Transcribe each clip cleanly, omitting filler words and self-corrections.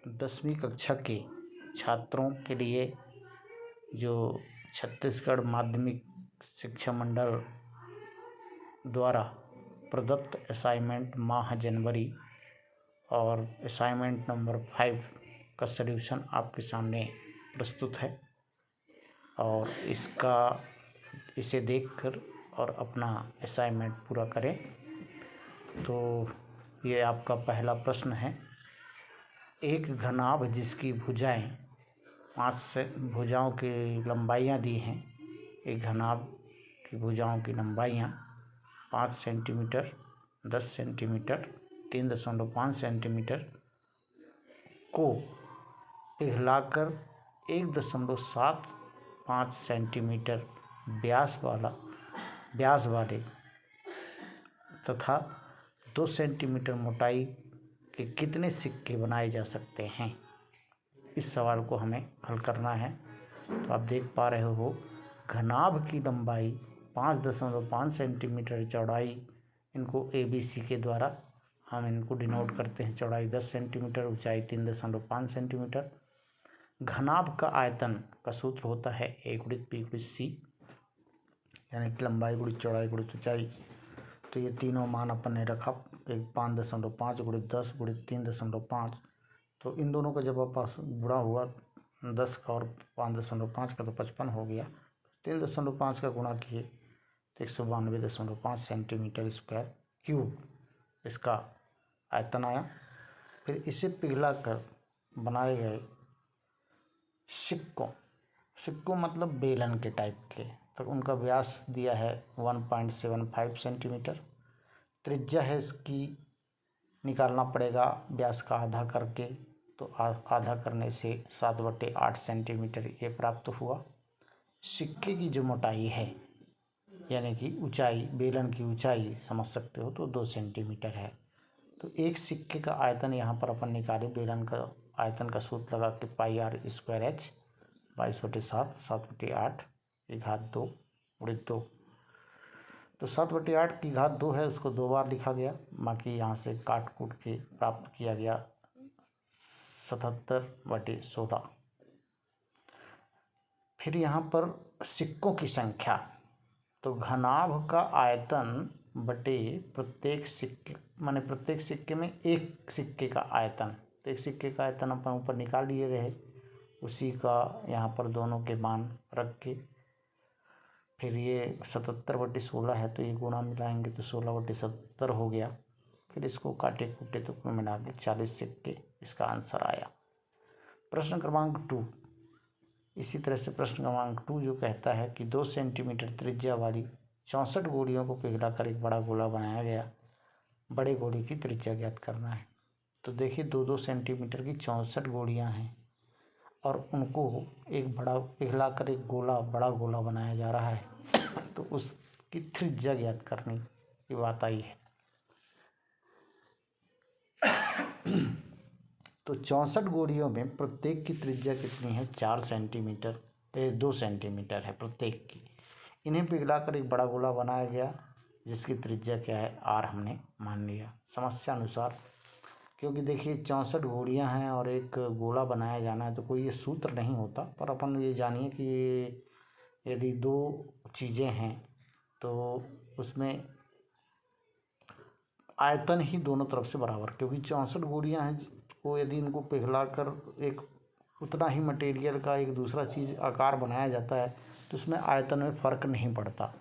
10वीं कक्षा के छात्रों के लिए जो छत्तीसगढ़ माध्यमिक शिक्षा मंडल द्वारा प्रदत्त असाइनमेंट माह जनवरी और असाइनमेंट नंबर 5 का सॉल्यूशन आपके सामने प्रस्तुत है और इसे देखकर और अपना असाइनमेंट पूरा करें। तो ये आपका पहला प्रश्न है। एक घनाभ जिसकी भुजाएं 5 से भुजाओं की लंबाइयाँ दी हैं। एक घनाभ की भुजाओं की लंबाइयाँ 5 सेंटीमीटर, 10 सेंटीमीटर, 3.5 सेंटीमीटर को पिघलाकर 1.75 सेंटीमीटर व्यास वाले तथा 2 सेंटीमीटर मोटाई के कितने सिक्के बनाए जा सकते हैं। इस सवाल को हमें हल करना है। तो आप देख पा रहे हो घनाभ की लंबाई 5.5 सेंटीमीटर, चौड़ाई इनको ABC के द्वारा हम इनको डिनोट करते हैं। चौड़ाई 10 सेंटीमीटर, ऊंचाई 3.5 सेंटीमीटर। घनाभ का आयतन का सूत्र होता है A × P × C, यानी कि लंबाई गुणित चौड़ाई गुणित ऊंचाई। तो ये तीनों मान अपन ने रखा। एक 5.5 × 10 × 3.5। तो इन दोनों का जब आपस गुणा हुआ 10 का और 5.5 का तो 55 हो गया। 3.5 का गुणा किए तो 192.5 सेंटीमीटर स्क्वायर क्यूब इसका आयतन आया। फिर इसे पिघला कर बनाए गए सिक्कों मतलब बेलन के टाइप के, तो उनका व्यास दिया है 1.75 सेंटीमीटर। त्रिज्या है इसकी, निकालना पड़ेगा व्यास का आधा करके, तो आधा करने से 7/8 सेंटीमीटर ये प्राप्त हुआ। सिक्के की जो मोटाई है यानी कि ऊंचाई, बेलन की ऊंचाई समझ सकते हो, तो 2 सेंटीमीटर है। तो एक सिक्के का आयतन यहाँ पर अपन निकाले। बेलन का आयतन का सूत्र लगा के πr² h 22/7 7/8 की घात 2 × 2। तो 7/8 की घात 2 है, उसको 2 बार लिखा गया। बाकी यहाँ से काट कूट के प्राप्त किया गया 77/16। फिर यहाँ पर सिक्कों की संख्या, तो घनाभ का आयतन बटे प्रत्येक सिक्के, माने प्रत्येक सिक्के में एक सिक्के का आयतन। तो एक सिक्के का आयतन अपन ऊपर निकाल लिए रहे, उसी का यहाँ पर दोनों के मान रख के फिर ये 77/16 है, तो ये गुणा मिलाएंगे तो 16/70 हो गया। फिर इसको काटे कूटे तो कुल मिला के 40 सिक्के इसका आंसर आया। प्रश्न क्रमांक 2। इसी तरह से प्रश्न क्रमांक 2 जो कहता है कि 2 सेंटीमीटर त्रिज्या वाली 64 गोलियों को पिघलाकर एक बड़ा गोला बनाया गया। बड़े गोले की त्रिज्या ज्ञात करना है। तो देखिए 2-2 सेंटीमीटर की 64 गोलियां हैं और उनको एक बड़ा पिघलाकर एक बड़ा गोला बनाया जा रहा है। तो उसकी त्रिज्या ज्ञात करने की बात आई है। तो 64 गोलियों में प्रत्येक की त्रिज्या कितनी है? 4 सेंटीमीटर, 2 सेंटीमीटर है प्रत्येक की। इन्हें पिघलाकर एक बड़ा गोला बनाया गया जिसकी त्रिज्या क्या है? R हमने मान लिया समस्या अनुसार। क्योंकि देखिए 64 गोलियां हैं और एक गोला बनाया जाना है, तो कोई ये सूत्र नहीं होता। पर अपन ये जानिए कि यदि 2 चीज़ें हैं तो उसमें आयतन ही दोनों तरफ से बराबर, क्योंकि 64 गोलियां हैं को यदि इनको पिघलाकर एक उतना ही मटेरियल का एक दूसरा चीज़ आकार बनाया जाता है तो उसमें आयतन में फ़र्क नहीं पड़ता।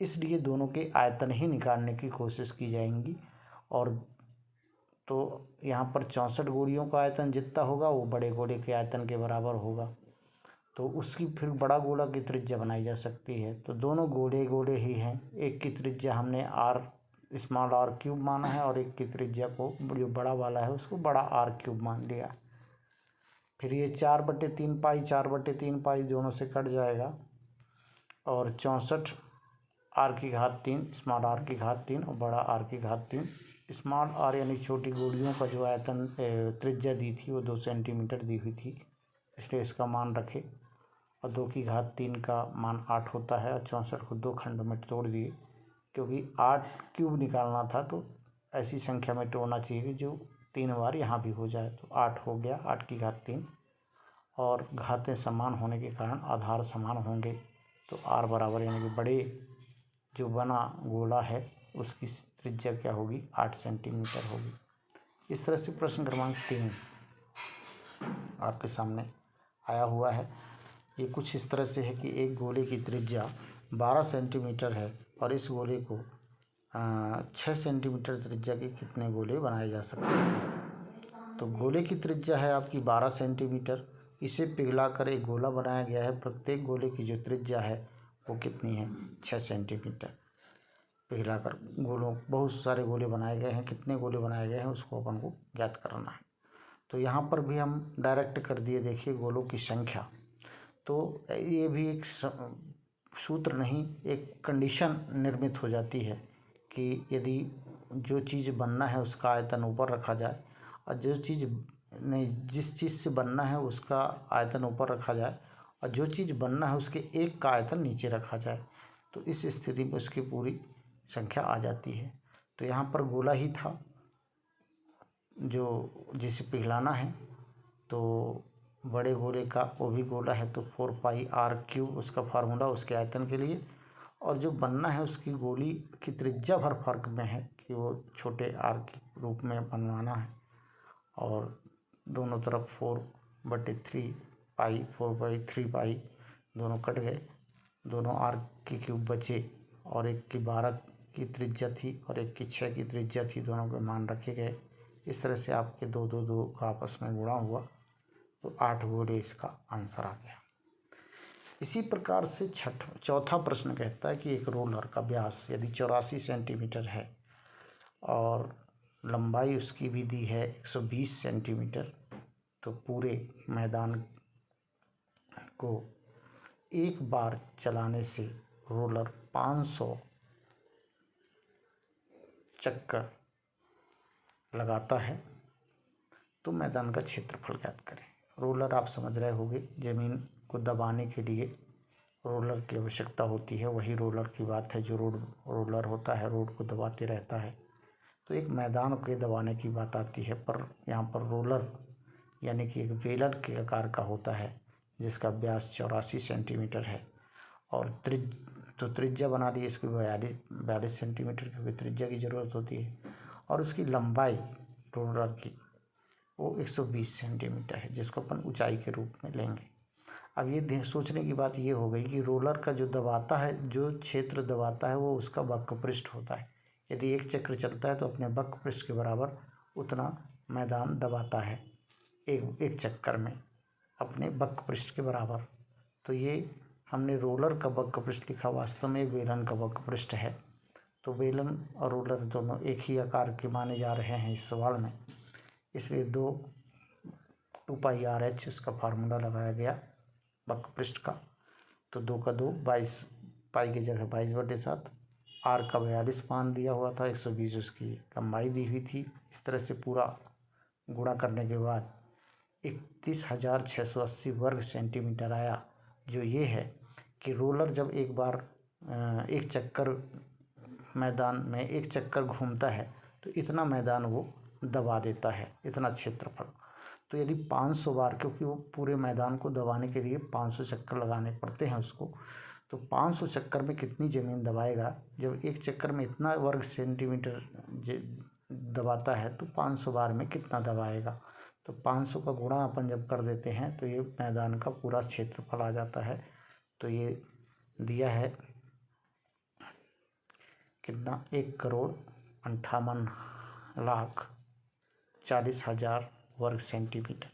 इसलिए दोनों के आयतन ही निकालने की कोशिश की जाएंगी। और तो यहाँ पर 64 गोलियों का आयतन जितना होगा वो बड़े गोले के आयतन के बराबर होगा। तो उसकी फिर बड़ा गोला की त्रिज्या बनाई जा सकती है। तो दोनों गोले ही हैं। एक की त्रिज्या हमने स्मॉल r क्यूब माना है और एक की त्रिज्या को जो बड़ा वाला है उसको बड़ा R क्यूब मान लिया। फिर ये 4/3 पाई 4/3 पाई दोनों से कट जाएगा और 64 r⁻3 स्मॉल r की घात 3 और बड़ा R की घात 3। स्मॉल r यानी छोटी गोलियों का जो आयतन त्रिज्या दी थी वो 2 सेंटीमीटर दी हुई थी, इसलिए इसका मान रखे। और 2 की घात 3 का मान 8 होता है और 64 को 2 खंडों में तोड़ दिए, क्योंकि 8 क्यूब निकालना था तो ऐसी संख्या में तोड़ना चाहिए जो 3 बार यहाँ भी हो जाए तो 8 हो गया, 8 की घात 3। और घातें समान होने के कारण आधार समान होंगे तो r बराबर यानी कि बड़े जो बना गोला है उसकी त्रिज्या क्या होगी, 8 सेंटीमीटर होगी। इस तरह से प्रश्न क्रमांक 3 आपके सामने आया हुआ है। ये कुछ इस तरह से है कि एक गोले की त्रिज्या 12 सेंटीमीटर है और इस गोले को 6 सेंटीमीटर त्रिज्या के कितने गोले बनाए जा सकते हैं। तो गोले की त्रिज्या है आपकी 12 सेंटीमीटर, इसे पिघलाकर एक गोला बनाया गया है। प्रत्येक गोले की जो त्रिज्या है वो कितनी है, 6 सेंटीमीटर। पिघलाकर गोलों बहुत सारे गोले बनाए गए हैं, कितने गोले बनाए गए हैं उसको अपन को ज्ञात करना है। तो यहाँ पर भी हम डायरेक्ट कर दिए, देखिए गोलों की संख्या। तो ये भी एक सूत्र नहीं, एक कंडीशन निर्मित हो जाती है कि यदि जो चीज़ बनना है उसका आयतन ऊपर रखा जाए और जो चीज़ नहीं, जिस चीज़ से बनना है उसका आयतन ऊपर रखा जाए और जो चीज़ बनना है उसके एक का आयतन नीचे रखा जाए, तो इस स्थिति में उसकी पूरी संख्या आ जाती है। तो यहाँ पर गोला ही था जो जिसे पिघलाना है, तो बड़े गोले का वो भी गोला है तो 4πr³ उसका फार्मूला उसके आयतन के लिए, और जो बनना है उसकी गोली की त्रिज्या भर फर्क में है कि वो छोटे r के रूप में बनवाना है। और दोनों तरफ 4/3π 4/3π दोनों कट गए, दोनों r³ बचे और एक की 12 की त्रिज्या थी और एक की 6 की त्रिज्या थी, दोनों के मान रखे गए। इस तरह से आपके 2 का आपस में गुणा हुआ तो 8 गोले इसका आंसर आ गया। इसी प्रकार से चौथा प्रश्न कहता है कि एक रोलर का व्यास यदि 84 सेंटीमीटर है और लंबाई उसकी भी दी है 120 सेंटीमीटर, तो पूरे मैदान को एक बार चलाने से रोलर 500 चक्कर लगाता है, तो मैदान का क्षेत्रफल ज्ञात करें। रोलर आप समझ रहे होंगे, ज़मीन को दबाने के लिए रोलर की आवश्यकता होती है। वही रोलर की बात है जो रोलर होता है, रोड को दबाते रहता है। तो एक मैदान के दबाने की बात आती है, पर यहाँ पर रोलर यानी कि एक बेलन के आकार का होता है जिसका व्यास 84 सेंटीमीटर है और त्रिज्या बना ली इसकी 42 सेंटीमीटर, क्योंकि त्रिज्या की ज़रूरत होती है, और उसकी लंबाई रोलर की वो 120 सेंटीमीटर है जिसको अपन ऊंचाई के रूप में लेंगे। अब ये सोचने की बात ये हो गई कि रोलर का जो दबाता है, जो क्षेत्र दबाता है वो उसका वक्र पृष्ठ होता है। यदि एक चक्र चलता है तो अपने वक्र पृष्ठ के बराबर उतना मैदान दबाता है एक चक्कर में, अपने वक्र पृष्ठ के बराबर। तो ये हमने रोलर का वक्र पृष्ठ लिखा, वास्तव में बेलन का वक्र पृष्ठ है। तो बेलन और रोलर दोनों एक ही आकार के माने जा रहे हैं इस सवाल में, इसलिए 2πr/h उसका फार्मूला लगाया गया वक्र पृष्ठ का। तो 2 का 2 22, पाई की जगह 22/7, r का 42 मान दिया हुआ था, 120 उसकी लंबाई दी हुई थी। इस तरह से पूरा गुणा करने के बाद 31,680 वर्ग सेंटीमीटर आया, जो ये है कि रोलर जब एक बार एक चक्कर मैदान में एक चक्कर घूमता है तो इतना मैदान वो दबा देता है, इतना क्षेत्रफल। तो यदि 500 बार, क्योंकि वो पूरे मैदान को दबाने के लिए 500 चक्कर लगाने पड़ते हैं उसको, तो 500 चक्कर में कितनी ज़मीन दबाएगा। जब एक चक्कर में इतना वर्ग सेंटीमीटर दबाता है तो 500 बार में कितना दबाएगा। तो 500 का गुणा अपन जब कर देते हैं तो ये मैदान का पूरा क्षेत्रफल आ जाता है। तो ये दिया है कितना, 1,58,40,000 वर्ग सेंटीमीटर।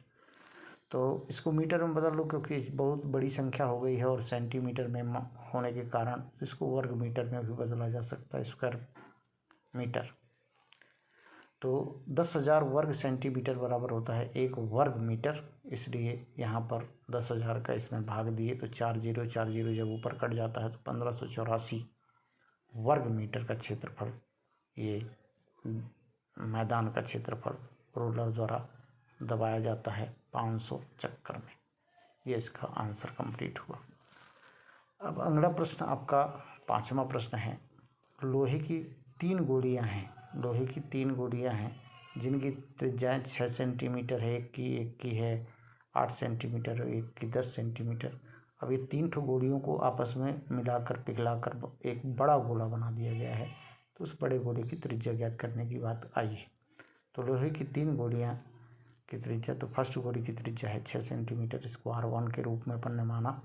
तो इसको मीटर में बदल लो, क्योंकि बहुत बड़ी संख्या हो गई है और सेंटीमीटर में होने के कारण इसको वर्ग मीटर में भी बदला जा सकता है, स्क्वायर मीटर। तो 10,000 वर्ग सेंटीमीटर बराबर होता है 1 वर्ग मीटर, इसलिए यहाँ पर 10,000 का इसमें भाग दिए तो 40 जब ऊपर कट जाता है तो 1584 वर्ग मीटर का क्षेत्रफल, ये मैदान का क्षेत्रफल रोलर द्वारा दबाया जाता है 500 चक्कर में। ये इसका आंसर कंप्लीट हुआ। अब अगला प्रश्न आपका 5वां प्रश्न है। लोहे की 3 गोलियां हैं, लोहे की 3 गोलियां हैं जिनकी त्रिज्याएँ 6 सेंटीमीटर है, एक की है 8 सेंटीमीटर, एक की 10 सेंटीमीटर। अब ये 3 ठो गोलियों को आपस में मिलाकर पिघलाकर एक बड़ा गोला बना दिया गया है। तो उस बड़े गोले की त्रिज्या ज्ञात करने की बात आई है। तो लोहे की 3 गोलियां की त्रिज्या, तो फर्स्ट गोली की त्रिज्या है 6 सेंटीमीटर, इसको R1 के रूप में अपन ने माना।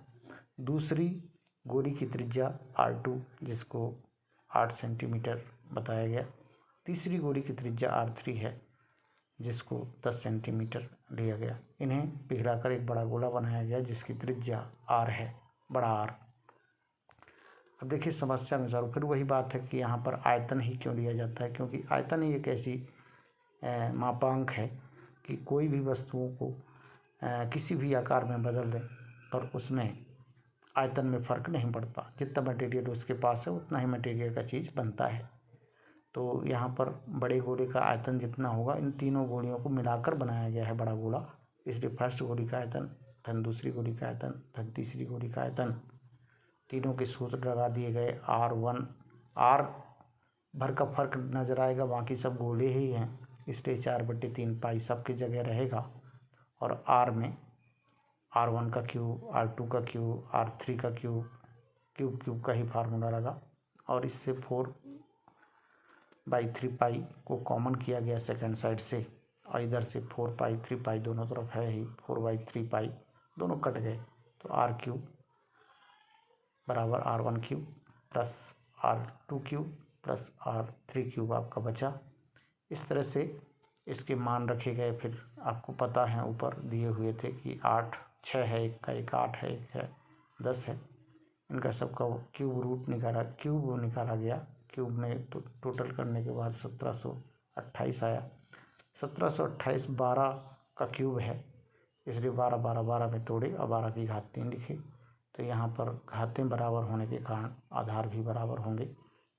दूसरी गोली की त्रिज्या R2, जिसको 8 सेंटीमीटर बताया गया। तीसरी गोली की त्रिज्या R3 है, जिसको 10 सेंटीमीटर लिया गया। इन्हें पिघलाकर एक बड़ा गोला बनाया गया जिसकी त्रिज्या R है, बड़ा R। अब देखिए समस्या अनुसार फिर वही बात है कि यहाँ पर आयतन ही क्यों लिया जाता है, क्योंकि आयतन ही एक ऐसी मापांक है कि कोई भी वस्तुओं को किसी भी आकार में बदल दें पर उसमें आयतन में फ़र्क नहीं पड़ता। जितना मटेरियल उसके पास है उतना ही मटेरियल का चीज़ बनता है। तो यहाँ पर बड़े गोले का आयतन जितना होगा इन तीनों गोलियों को मिलाकर बनाया गया है बड़ा गोला। इसलिए फर्स्ट गोली का आयतन धन दूसरी गोली का आयतन धन तीसरी गोली का आयतन, तीनों के सूत्र लगा दिए गए। R1 R भर का फर्क नज़र आएगा, बाकी सब गोले ही हैं, इसलिए 4/3 पाई सबकी जगह रहेगा। और R में R1 का क्यूब, R2 का क्यूब, R3 का क्यूब, क्यूब का ही फार्मूला लगा। और इससे 4/3 पाई को कॉमन किया गया सेकंड साइड से, और इधर से 4 पाई 3 पाई दोनों तरफ है ही, 4/3 पाई दोनों कट गए। तो R क्यूब बराबर R1 cube plus R2 cube plus R3 cube आपका बचा। इस तरह से इसके मान रखे गए। फिर आपको पता है ऊपर दिए हुए थे कि 8 6 है, एक का एक 8 है, एक है 10 है। इनका सबका क्यूब निकाला गया। क्यूब में तो टोटल करने के बाद 1728 आया। 1728 12 का क्यूब है, इसलिए 12 12 12 में तोड़े और 12 की घात 3 लिखे। तो यहाँ पर घातें बराबर होने के कारण आधार भी बराबर होंगे।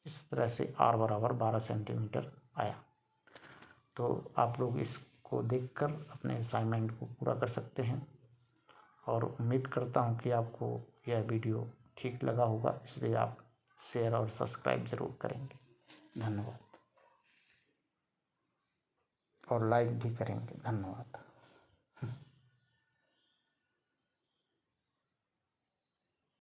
इस तरह से R बराबर 12 सेंटीमीटर आया। तो आप लोग इसको देखकर अपने असाइनमेंट को पूरा कर सकते हैं, और उम्मीद करता हूँ कि आपको यह वीडियो ठीक लगा होगा, इसलिए आप शेयर और सब्सक्राइब ज़रूर करेंगे। धन्यवाद। और लाइक भी करेंगे। धन्यवाद।